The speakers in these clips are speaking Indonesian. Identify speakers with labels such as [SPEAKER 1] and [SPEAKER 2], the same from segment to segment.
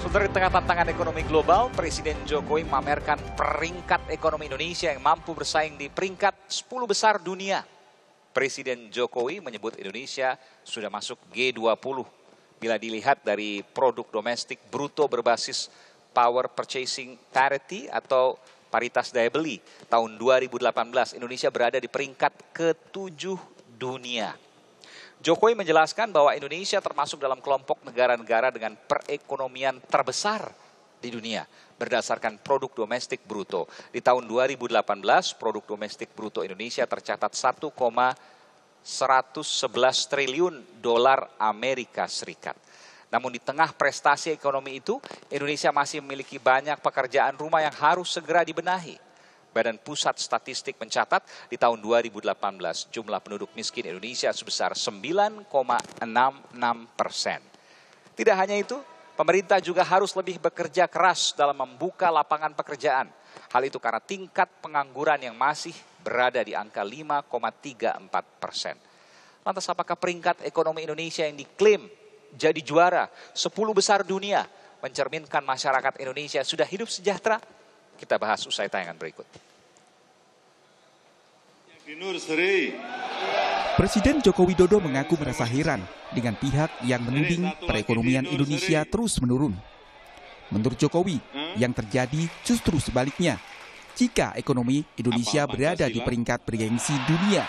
[SPEAKER 1] Saudara, di tengah tantangan ekonomi global, Presiden Jokowi memamerkan peringkat ekonomi Indonesia yang mampu bersaing di peringkat 10 besar dunia. Presiden Jokowi menyebut Indonesia sudah masuk G20 bila dilihat dari produk domestik bruto berbasis power purchasing parity atau paritas daya beli. Tahun 2018 Indonesia berada di peringkat ke-7 dunia. Jokowi menjelaskan bahwa Indonesia termasuk dalam kelompok negara-negara dengan perekonomian terbesar di dunia berdasarkan produk domestik bruto. Di tahun 2018, produk domestik bruto Indonesia tercatat 1,111 triliun dolar Amerika Serikat. Namun di tengah prestasi ekonomi itu, Indonesia masih memiliki banyak pekerjaan rumah yang harus segera dibenahi. Badan Pusat Statistik mencatat di tahun 2018 jumlah penduduk miskin Indonesia sebesar 9,66%. Tidak hanya itu, pemerintah juga harus lebih bekerja keras dalam membuka lapangan pekerjaan. Hal itu karena tingkat pengangguran yang masih berada di angka 5,34%. Lantas apakah peringkat ekonomi Indonesia yang diklaim jadi juara 10 besar dunia mencerminkan masyarakat Indonesia sudah hidup sejahtera? Kita bahas usai tayangan berikut.
[SPEAKER 2] Presiden Joko Widodo mengaku merasa heran dengan pihak yang menuding perekonomian Indonesia terus menurun. Menurut Jokowi, yang terjadi justru sebaliknya. Jika ekonomi Indonesia berada di peringkat bergengsi dunia.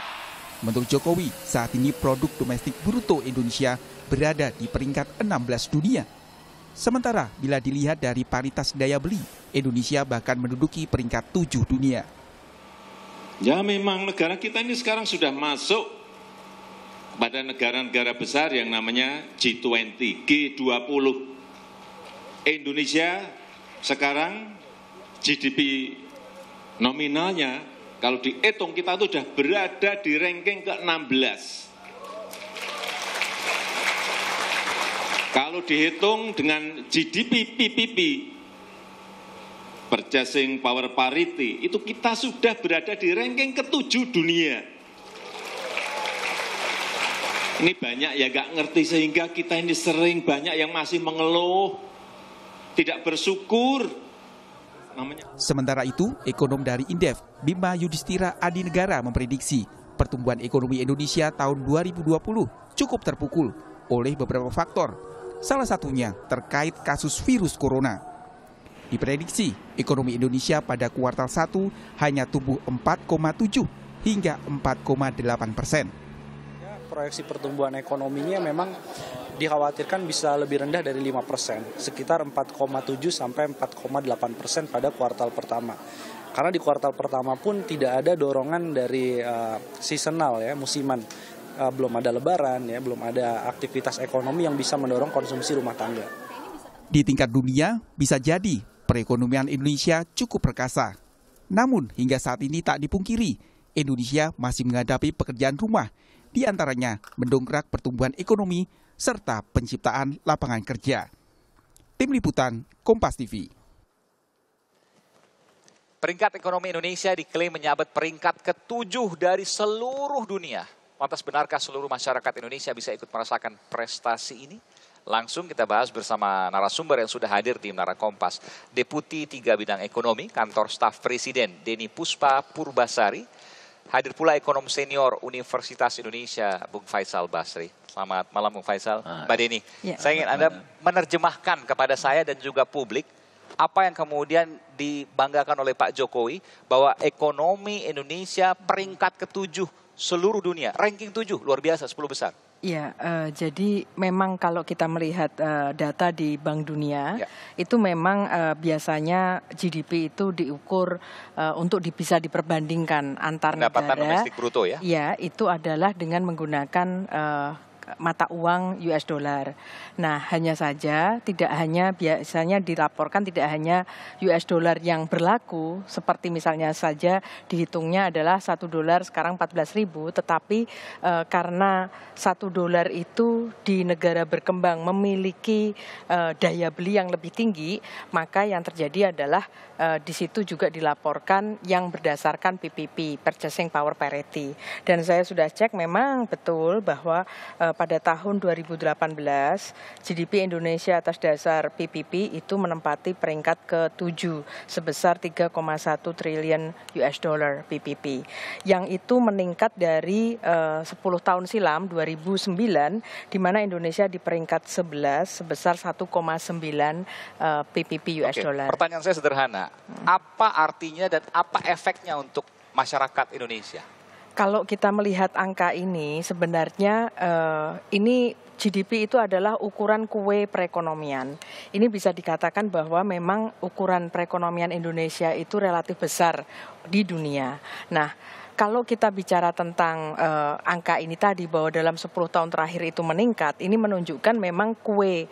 [SPEAKER 2] Menurut Jokowi, saat ini produk domestik bruto Indonesia berada di peringkat 16 dunia. Sementara bila dilihat dari paritas daya beli, Indonesia bahkan menduduki peringkat 7 dunia.
[SPEAKER 3] Ya memang negara kita ini sekarang sudah masuk pada negara-negara besar yang namanya G20, G20. Indonesia sekarang GDP nominalnya kalau dihitung kita itu sudah berada di ranking ke-16. Kalau dihitung dengan GDP PPP, purchasing power parity, itu kita sudah berada di ranking ke-7 dunia. Ini banyak yang nggak ngerti sehingga kita ini sering banyak yang masih mengeluh, tidak bersyukur.
[SPEAKER 2] Sementara itu, ekonom dari Indef, Bima Yudhistira Adinegara memprediksi pertumbuhan ekonomi Indonesia tahun 2020 cukup terpukul oleh beberapa faktor. Salah satunya terkait kasus virus corona. Diprediksi ekonomi Indonesia pada kuartal 1 hanya tumbuh 4,7 hingga 4,8%.
[SPEAKER 4] Proyeksi pertumbuhan ekonominya memang dikhawatirkan bisa lebih rendah dari 5%, sekitar 4,7 sampai 4,8% pada kuartal pertama. Karena di kuartal pertama pun tidak ada dorongan dari seasonal ya, musiman. Belum ada lebaran ya, belum ada aktivitas ekonomi yang bisa mendorong konsumsi rumah tangga.
[SPEAKER 2] Di tingkat dunia bisa jadi perekonomian Indonesia cukup perkasa. Namun hingga saat ini tak dipungkiri, Indonesia masih menghadapi pekerjaan rumah, di antaranya mendongkrak pertumbuhan ekonomi serta penciptaan lapangan kerja. Tim Liputan Kompas TV.
[SPEAKER 1] Peringkat ekonomi Indonesia diklaim menyabet peringkat ke-7 dari seluruh dunia. Lantas benarkah seluruh masyarakat Indonesia bisa ikut merasakan prestasi ini? Langsung kita bahas bersama narasumber yang sudah hadir di Menara Kompas. Deputi 3 Bidang Ekonomi, Kantor Staf Presiden, Denny Puspa Purbasari. Hadir pula ekonom senior Universitas Indonesia, Bung Faisal Basri. Selamat malam Bung Faisal. Mbak Denny, saya ingin Anda menerjemahkan kepada saya dan juga publik apa yang kemudian dibanggakan oleh Pak Jokowi bahwa ekonomi Indonesia peringkat ke-7 seluruh dunia, ranking 7, luar biasa, 10 besar.
[SPEAKER 5] Ya, jadi memang kalau kita melihat data di Bank Dunia, itu memang biasanya GDP itu diukur untuk bisa diperbandingkan antar negara.
[SPEAKER 1] Pendapatan domestik bruto ya?
[SPEAKER 5] Ya, itu adalah dengan menggunakan mata uang US dollar. Nah, hanya saja tidak hanya biasanya dilaporkan tidak hanya US dollar yang berlaku, seperti misalnya saja dihitungnya adalah $1 sekarang 14.000, tetapi karena $1 itu di negara berkembang memiliki daya beli yang lebih tinggi, maka yang terjadi adalah di situ juga dilaporkan yang berdasarkan PPP, Purchasing Power Parity. Dan saya sudah cek memang betul bahwa pada tahun 2018 GDP Indonesia atas dasar PPP itu menempati peringkat ke-7 sebesar 3,1 triliun US dollar PPP. Yang itu meningkat dari 10 tahun silam 2009 di mana Indonesia di peringkat 11 sebesar 1,9 PPP US dollar.
[SPEAKER 1] Pertanyaan saya sederhana. Apa artinya dan apa efeknya untuk masyarakat Indonesia?
[SPEAKER 5] Kalau kita melihat angka ini, sebenarnya ini GDP itu adalah ukuran kue perekonomian. Ini bisa dikatakan bahwa memang ukuran perekonomian Indonesia itu relatif besar di dunia. Nah, kalau kita bicara tentang angka ini tadi bahwa dalam 10 tahun terakhir itu meningkat, ini menunjukkan memang kue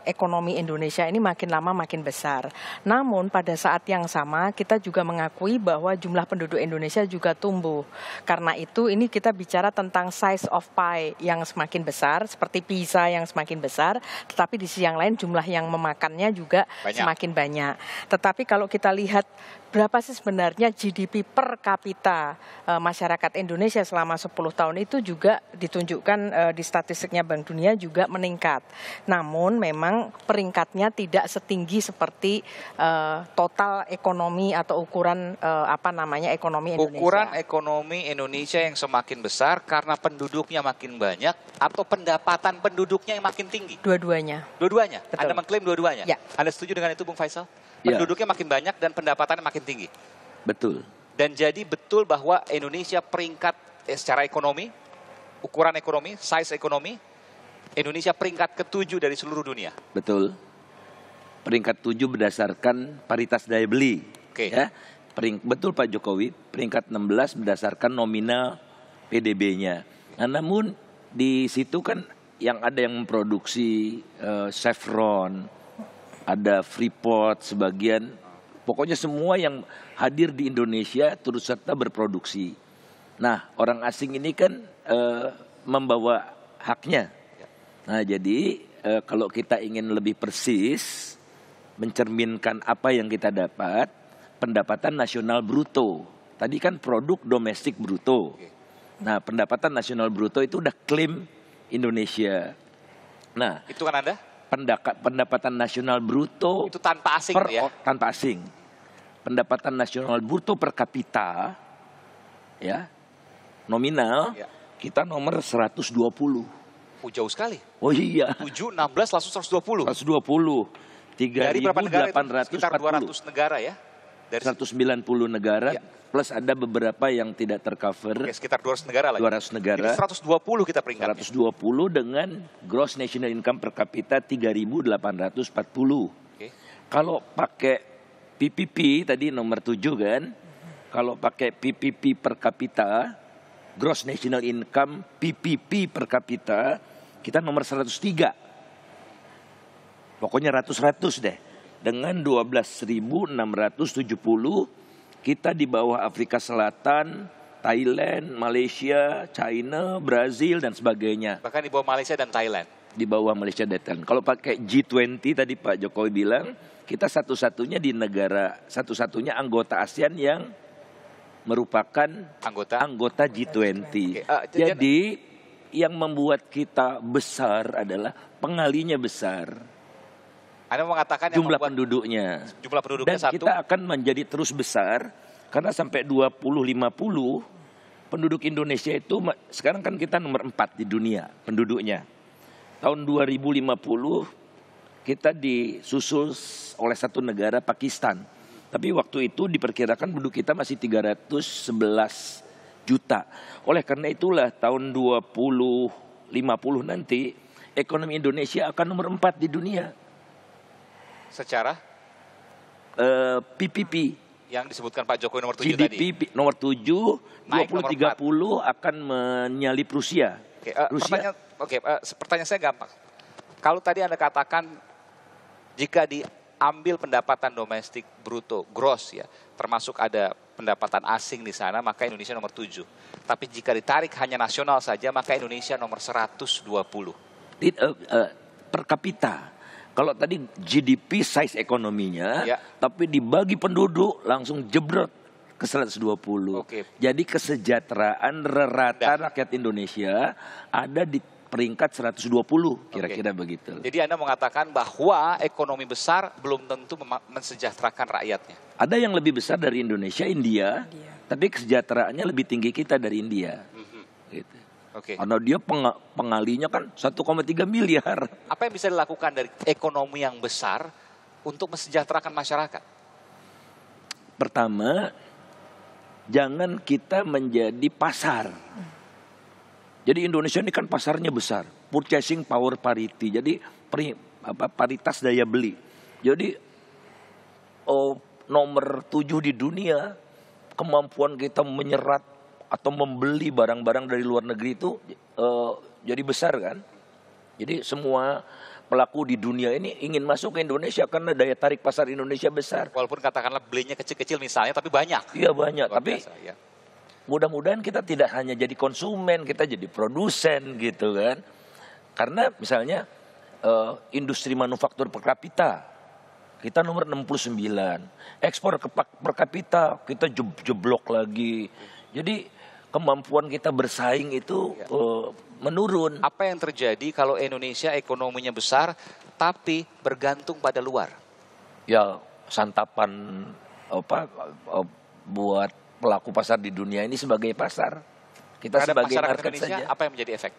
[SPEAKER 5] ekonomi Indonesia ini makin lama makin besar. Namun pada saat yang sama kita juga mengakui bahwa jumlah penduduk Indonesia juga tumbuh. Karena itu ini kita bicara tentang size of pie yang semakin besar, seperti pizza yang semakin besar, tetapi di sisi yang lain jumlah yang memakannya juga semakin banyak. Tetapi kalau kita lihat berapa sih sebenarnya GDP per kapita masyarakat Indonesia selama 10 tahun itu juga ditunjukkan di statistiknya Bank Dunia juga meningkat. Namun memang peringkatnya tidak setinggi seperti total ekonomi atau ukuran ekonomi Indonesia.
[SPEAKER 1] Ukuran ekonomi Indonesia yang semakin besar karena penduduknya makin banyak atau pendapatan penduduknya yang makin tinggi?
[SPEAKER 5] Dua-duanya.
[SPEAKER 1] Dua-duanya?
[SPEAKER 5] Betul.
[SPEAKER 1] Anda mengklaim dua-duanya?
[SPEAKER 5] Ya.
[SPEAKER 1] Anda setuju dengan itu Bung Faisal?
[SPEAKER 6] Ya.
[SPEAKER 1] Penduduknya makin banyak dan pendapatannya makin tinggi.
[SPEAKER 6] Betul.
[SPEAKER 1] Dan jadi betul bahwa Indonesia peringkat secara ekonomi, ukuran ekonomi, size ekonomi, Indonesia peringkat ke-7 dari seluruh dunia.
[SPEAKER 6] Betul. Peringkat 7 berdasarkan paritas daya beli.
[SPEAKER 1] Oke.
[SPEAKER 6] Ya. Betul Pak Jokowi, peringkat 16 berdasarkan nominal PDB-nya. Nah, namun di situ kan yang ada yang memproduksi Chevron, ada Freeport sebagian, pokoknya semua yang hadir di Indonesia turut serta berproduksi. Nah, orang asing ini kan membawa haknya. Nah, jadi kalau kita ingin lebih persis mencerminkan apa yang kita dapat, pendapatan nasional bruto. Tadi kan produk domestik bruto. Nah, pendapatan nasional bruto itu udah klaim Indonesia. Nah,
[SPEAKER 1] itu kan Anda?
[SPEAKER 6] Pendapatan nasional bruto
[SPEAKER 1] itu tanpa asing ya?
[SPEAKER 6] Tanpa asing. Pendapatan nasional bruto per kapita ya nominal kita nomor 120.
[SPEAKER 1] Jauh sekali.
[SPEAKER 6] Oh iya.
[SPEAKER 1] 7, 16 langsung 120.
[SPEAKER 6] 120. 3.840.
[SPEAKER 1] Dari berapa negara itu? Sekitar 200 negara ya? Dari
[SPEAKER 6] 190 negara plus ada beberapa yang tidak tercover.
[SPEAKER 1] Oke, sekitar 200 negara lagi.
[SPEAKER 6] 200 negara.
[SPEAKER 1] Jadi 120 kita peringkatnya.
[SPEAKER 6] 120 dengan gross national income per kapita 3.840.
[SPEAKER 1] Oke.
[SPEAKER 6] Kalau pakai PPP tadi nomor 7 kan. Kalau pakai PPP per kapita, gross national income PPP per kapita, kita nomor 103. Pokoknya ratus-ratus deh. Dengan 12.670, kita di bawah Afrika Selatan, Thailand, Malaysia, China, Brazil, dan sebagainya.
[SPEAKER 1] Bahkan di bawah Malaysia dan Thailand.
[SPEAKER 6] Di bawah Malaysia dan Thailand. Kalau pakai G20 tadi Pak Jokowi bilang, kita satu-satunya di negara, satu-satunya anggota ASEAN yang merupakan anggota G20. Jadi yang membuat kita besar adalah pengalinya besar.
[SPEAKER 1] Anda mengatakan
[SPEAKER 6] jumlah penduduknya.
[SPEAKER 1] Jumlah penduduknya
[SPEAKER 6] dan kita akan menjadi terus besar karena sampai 2050 penduduk Indonesia itu sekarang kan kita nomor 4 di dunia penduduknya. Tahun 2050 kita disusul oleh satu negara Pakistan. Tapi waktu itu diperkirakan penduduk kita masih 311 juta. Oleh karena itulah tahun 2050 nanti ekonomi Indonesia akan nomor 4 di dunia.
[SPEAKER 1] Secara
[SPEAKER 6] PPP
[SPEAKER 1] yang disebutkan Pak Jokowi nomor 7
[SPEAKER 6] GDP
[SPEAKER 1] tadi.
[SPEAKER 6] Nomor 7 2030 akan menyalip Rusia.
[SPEAKER 1] Pertanyaan saya gampang. Kalau tadi Anda katakan jika diambil pendapatan domestik bruto gross ya, termasuk ada pendapatan asing di sana, maka Indonesia nomor 7. Tapi jika ditarik hanya nasional saja, maka Indonesia nomor 120.
[SPEAKER 6] Per kapita. Kalau tadi GDP size ekonominya, tapi dibagi penduduk langsung jebrot ke 120. Jadi kesejahteraan rata rakyat Indonesia ada di peringkat 120 kira-kira begitu.
[SPEAKER 1] Jadi Anda mengatakan bahwa ekonomi besar belum tentu mensejahterakan rakyatnya.
[SPEAKER 6] Ada yang lebih besar dari Indonesia, India. Tapi kesejahteraannya lebih tinggi kita dari India. Gitu. Karena dia pengalinya kan 1,3 miliar.
[SPEAKER 1] Apa yang bisa dilakukan dari ekonomi yang besar untuk mensejahterakan masyarakat?
[SPEAKER 6] Pertama, jangan kita menjadi pasar. Jadi Indonesia ini kan pasarnya besar, purchasing power parity. Jadi paritas daya beli. Jadi nomor 7 di dunia, kemampuan kita menyerap atau membeli barang-barang dari luar negeri itu jadi besar kan. Jadi semua pelaku di dunia ini ingin masuk ke Indonesia karena daya tarik pasar Indonesia besar.
[SPEAKER 1] Walaupun katakanlah belinya kecil-kecil misalnya, tapi banyak.
[SPEAKER 6] Iya banyak,
[SPEAKER 1] Luar
[SPEAKER 6] tapi
[SPEAKER 1] biasa, ya.
[SPEAKER 6] mudah-mudahan kita tidak hanya jadi konsumen, kita jadi produsen gitu kan. Karena misalnya industri manufaktur per kapita, kita nomor 69. Ekspor per kapita, kita jeblok lagi. Jadi kemampuan kita bersaing itu menurun.
[SPEAKER 1] Apa yang terjadi kalau Indonesia ekonominya besar tapi bergantung pada luar?
[SPEAKER 6] Ya santapan buat pelaku pasar di dunia ini sebagai pasar. Kita
[SPEAKER 1] Terhadap
[SPEAKER 6] sebagai
[SPEAKER 1] masyarakat
[SPEAKER 6] market
[SPEAKER 1] Indonesia,
[SPEAKER 6] saja.
[SPEAKER 1] apa yang menjadi efek?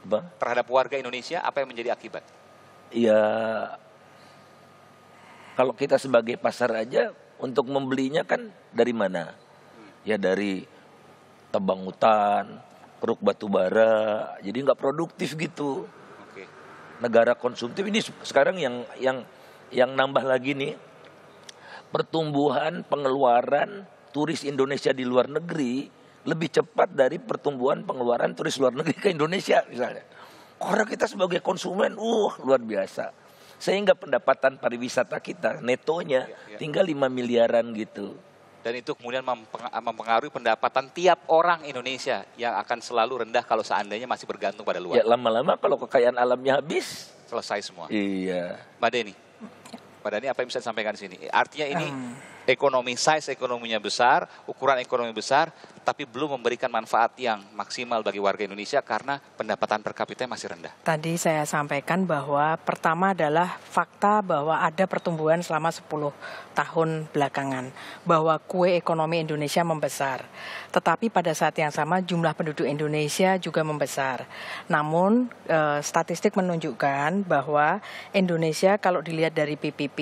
[SPEAKER 6] Bang?
[SPEAKER 1] Terhadap warga Indonesia, apa yang menjadi akibat?
[SPEAKER 6] Ya kalau kita sebagai pasar aja untuk membelinya kan dari mana? Ya dari tebang hutan, keruk batu bara, jadi nggak produktif gitu. Negara konsumtif ini sekarang yang nambah lagi nih, pertumbuhan pengeluaran turis Indonesia di luar negeri lebih cepat dari pertumbuhan pengeluaran turis luar negeri ke Indonesia misalnya. Karena kita sebagai konsumen, luar biasa. Sehingga pendapatan pariwisata kita netonya tinggal 5 miliaran gitu.
[SPEAKER 1] Dan itu kemudian mempengaruhi pendapatan tiap orang Indonesia yang akan selalu rendah kalau seandainya masih bergantung pada luar.
[SPEAKER 6] Ya lama-lama kalau kekayaan alamnya habis,
[SPEAKER 1] selesai semua.
[SPEAKER 6] Iya.
[SPEAKER 1] Mbak Deni, apa yang bisa disampaikan di sini? Artinya ini size ekonominya besar, ukuran ekonomi besar, tapi belum memberikan manfaat yang maksimal bagi warga Indonesia karena pendapatan per kapita masih rendah.
[SPEAKER 5] Tadi saya sampaikan bahwa pertama adalah fakta bahwa ada pertumbuhan selama 10 tahun belakangan, bahwa kue ekonomi Indonesia membesar. Tetapi pada saat yang sama jumlah penduduk Indonesia juga membesar. Namun statistik menunjukkan bahwa Indonesia kalau dilihat dari PPP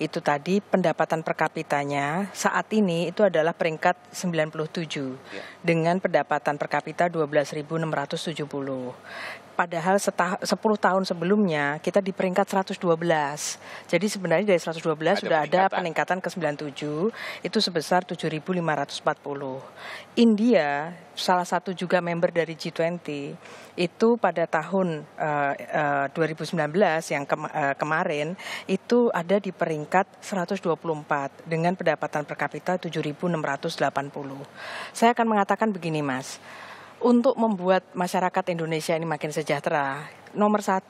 [SPEAKER 5] itu tadi pendapatan per kapitanya saat ini itu adalah peringkat 97 dengan pendapatan per kapita 12.670. Padahal 10 tahun sebelumnya kita di peringkat 112. Jadi sebenarnya dari 112 sudah ada peningkatan ke 97, itu sebesar 7.540. India, salah satu juga member dari G20, itu pada tahun 2019 yang kemarin, itu ada di peringkat 124 dengan pendapatan per kapita 7.680. Saya akan mengatakan begini Mas, untuk membuat masyarakat Indonesia ini makin sejahtera, nomor 1,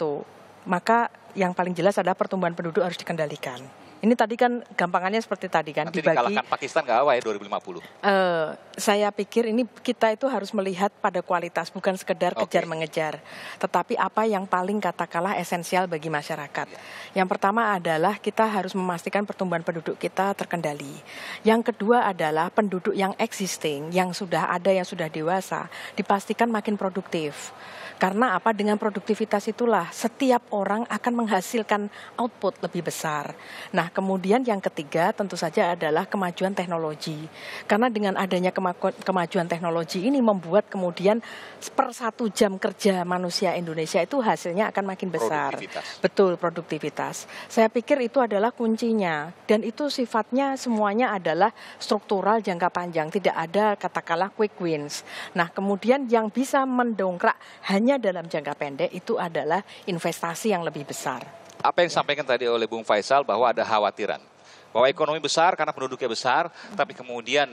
[SPEAKER 5] maka yang paling jelas adalah pertumbuhan penduduk harus dikendalikan. Ini tadi kan gampangannya seperti tadi kan.
[SPEAKER 1] Nanti dikalahkan Pakistan nggak apa ya 2050?
[SPEAKER 5] Saya pikir ini kita itu harus melihat pada kualitas, bukan sekedar kejar mengejar. Tetapi apa yang paling katakanlah esensial bagi masyarakat. Yang pertama adalah kita harus memastikan pertumbuhan penduduk kita terkendali. Yang kedua adalah penduduk yang existing, yang sudah ada, yang sudah dewasa, dipastikan makin produktif. Karena apa? Dengan produktivitas itulah setiap orang akan menghasilkan output lebih besar. Nah, kemudian yang ketiga tentu saja adalah kemajuan teknologi. Karena dengan adanya kemajuan teknologi ini membuat kemudian per 1 jam kerja manusia Indonesia itu hasilnya akan makin besar. Betul, produktivitas. Saya pikir itu adalah kuncinya. Dan itu sifatnya semuanya adalah struktural jangka panjang. Tidak ada katakanlah quick wins. Nah, kemudian yang bisa mendongkrak hanya dalam jangka pendek itu adalah investasi yang lebih besar.
[SPEAKER 1] Apa yang disampaikan tadi oleh Bung Faisal bahwa ada khawatiran bahwa ekonomi besar karena penduduknya besar, tapi kemudian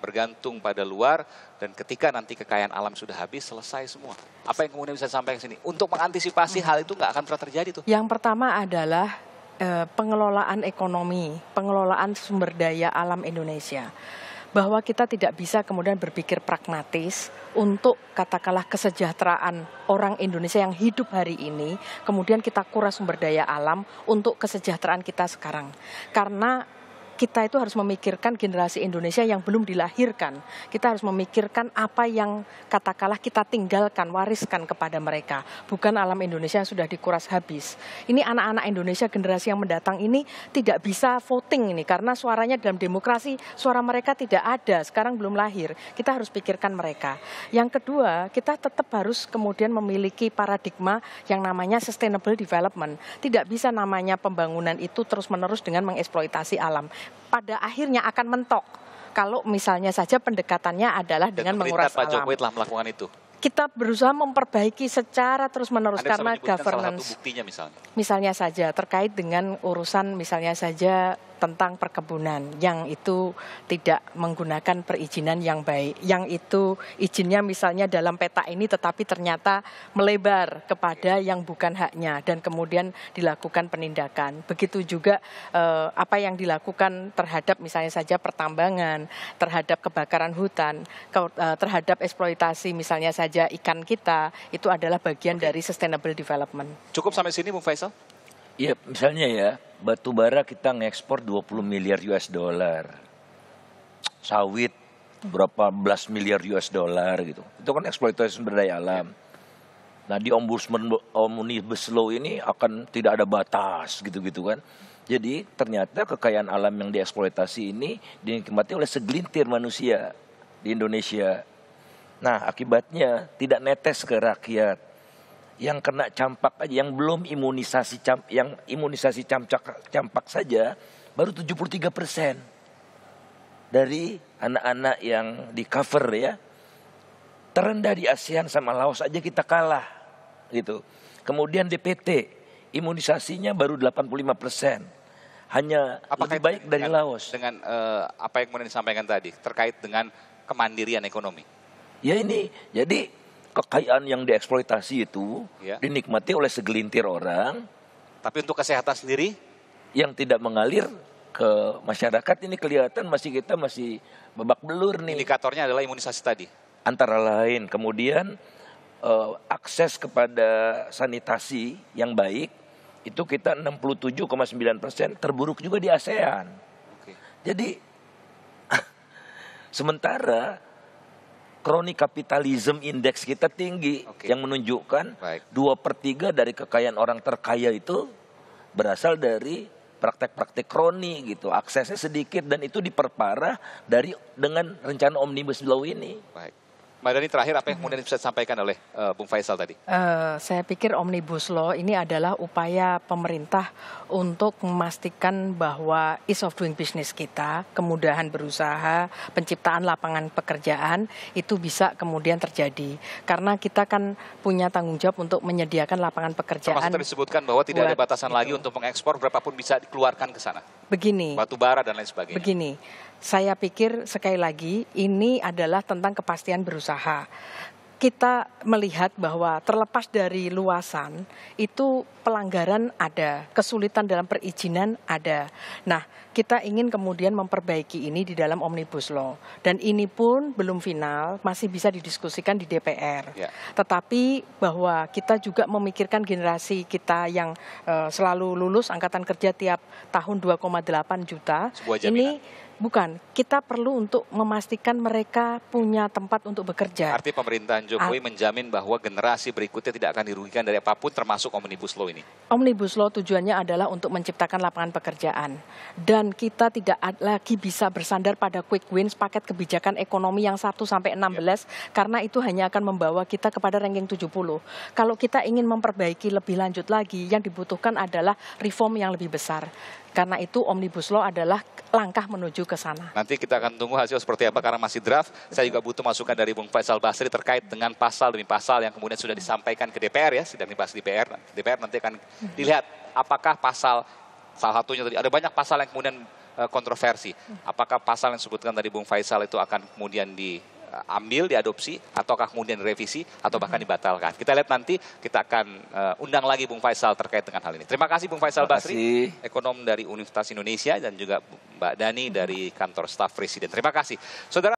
[SPEAKER 1] bergantung pada luar dan ketika nanti kekayaan alam sudah habis selesai semua. Apa yang kemudian bisa disampaikan sini untuk mengantisipasi hal itu nggak akan pernah terjadi tuh?
[SPEAKER 5] Yang pertama adalah pengelolaan ekonomi, pengelolaan sumber daya alam Indonesia. bahwa kita tidak bisa kemudian berpikir pragmatis untuk katakanlah kesejahteraan orang Indonesia yang hidup hari ini, kemudian kita kuras sumber daya alam untuk kesejahteraan kita sekarang. Karena kita itu harus memikirkan generasi Indonesia yang belum dilahirkan. Kita harus memikirkan apa yang katakanlah kita tinggalkan, wariskan kepada mereka. Bukan alam Indonesia yang sudah dikuras habis. Ini anak-anak Indonesia generasi yang mendatang ini tidak bisa voting ini. Karena suaranya dalam demokrasi, suara mereka tidak ada. Sekarang belum lahir. Kita harus pikirkan mereka. Yang kedua, kita tetap harus kemudian memiliki paradigma yang namanya sustainable development. Tidak bisa namanya pembangunan itu terus-menerus dengan mengeksploitasi alam. Pada akhirnya akan mentok kalau misalnya saja pendekatannya adalah dengan menguras
[SPEAKER 1] Pak
[SPEAKER 5] alam.
[SPEAKER 1] Jokowi telah melakukan itu.
[SPEAKER 5] Kita berusaha memperbaiki secara terus-menerus karena
[SPEAKER 1] salah
[SPEAKER 5] governance.
[SPEAKER 1] satu buktinya misalnya.
[SPEAKER 5] Misalnya saja terkait dengan urusan misalnya saja tentang perkebunan yang itu tidak menggunakan perizinan yang baik, yang itu izinnya misalnya dalam peta ini tetapi ternyata melebar kepada yang bukan haknya dan kemudian dilakukan penindakan. Begitu juga apa yang dilakukan terhadap misalnya saja pertambangan, terhadap kebakaran hutan, terhadap eksploitasi misalnya saja ikan kita, itu adalah bagian dari sustainable development.
[SPEAKER 1] Cukup sampai sini Bung Faisal?
[SPEAKER 6] Iya, misalnya ya, batu bara kita ngekspor 20 miliar US dollar. Sawit berapa belas miliar US dollar gitu. Itu kan eksploitasi sumber daya alam. Nah, di Omnibus Law ini akan tidak ada batas gitu-gitu kan. Jadi ternyata kekayaan alam yang dieksploitasi ini dinikmati oleh segelintir manusia di Indonesia. Nah, akibatnya tidak netes ke rakyat. Yang kena campak aja, yang belum imunisasi campak saja baru 73% dari anak-anak yang di cover ya. Terendah di ASEAN sama Laos aja kita kalah gitu. Kemudian DPT imunisasinya baru 85%. Hanya
[SPEAKER 1] Apakah
[SPEAKER 6] lebih baik dari Laos.
[SPEAKER 1] Dengan apa yang kemudian disampaikan tadi terkait dengan kemandirian ekonomi.
[SPEAKER 6] Ya ini, jadi kekayaan yang dieksploitasi itu dinikmati oleh segelintir orang.
[SPEAKER 1] Tapi untuk kesehatan sendiri?
[SPEAKER 6] Yang tidak mengalir ke masyarakat ini kelihatan kita masih babak belur nih.
[SPEAKER 1] Indikatornya adalah imunisasi tadi?
[SPEAKER 6] Antara lain, kemudian akses kepada sanitasi yang baik, itu kita 67,9%, terburuk juga di ASEAN. Jadi, sementara kroni kapitalisme indeks kita tinggi, yang menunjukkan 2/3 dari kekayaan orang terkaya itu berasal dari praktek-praktek kroni gitu. Aksesnya sedikit dan itu diperparah dengan rencana Omnibus Law ini.
[SPEAKER 1] Baik. Mbak Dhani, terakhir apa yang kemudian bisa disampaikan oleh Bung Faisal tadi?
[SPEAKER 5] Saya pikir Omnibus Law ini adalah upaya pemerintah untuk memastikan bahwa ease of doing business kita, kemudahan berusaha, penciptaan lapangan pekerjaan itu bisa kemudian terjadi. Karena kita kan punya tanggung jawab untuk menyediakan lapangan pekerjaan.
[SPEAKER 1] Termasuk tadi disebutkan bahwa tidak ada batasan lagi untuk mengekspor berapapun bisa dikeluarkan ke sana.
[SPEAKER 5] Begini.
[SPEAKER 1] Batu bara dan lain sebagainya.
[SPEAKER 5] Begini. Saya pikir sekali lagi ini adalah tentang kepastian berusaha. Kita melihat bahwa terlepas dari luasan itu pelanggaran ada, kesulitan dalam perizinan ada. Nah, kita ingin kemudian memperbaiki ini di dalam Omnibus Law. Dan ini pun belum final, masih bisa didiskusikan di DPR. Tetapi bahwa kita juga memikirkan generasi kita yang selalu lulus angkatan kerja tiap tahun 2,8 juta. Ini bukan, kita perlu untuk memastikan mereka punya tempat untuk bekerja.
[SPEAKER 1] Artinya pemerintahan Jokowi menjamin bahwa generasi berikutnya tidak akan dirugikan dari apapun termasuk Omnibus Law ini.
[SPEAKER 5] Omnibus Law tujuannya adalah untuk menciptakan lapangan pekerjaan. Dan kita tidak lagi bisa bersandar pada quick wins paket kebijakan ekonomi yang 1-16 karena itu hanya akan membawa kita kepada ranking 70. Kalau kita ingin memperbaiki lebih lanjut lagi, yang dibutuhkan adalah reform yang lebih besar. Karena itu Omnibus Law adalah langkah menuju ke sana.
[SPEAKER 1] Nanti kita akan tunggu hasil seperti apa karena masih draft. Saya juga butuh masukan dari Bung Faisal Basri terkait dengan pasal demi pasal yang kemudian sudah disampaikan ke DPR ya, sedang dibahas di DPR. DPR nanti akan dilihat apakah pasal salah satunya tadi ada banyak pasal yang kemudian kontroversi. Apakah pasal yang disebutkan tadi Bung Faisal itu akan kemudian diambil, diadopsi, ataukah kemudian direvisi, atau bahkan dibatalkan. Kita lihat nanti, kita akan undang lagi Bung Faisal terkait dengan hal ini. Terima kasih Bung Faisal Basri, ekonom dari Universitas Indonesia, dan juga Mbak Dani dari kantor staf Presiden. Terima kasih. Saudara.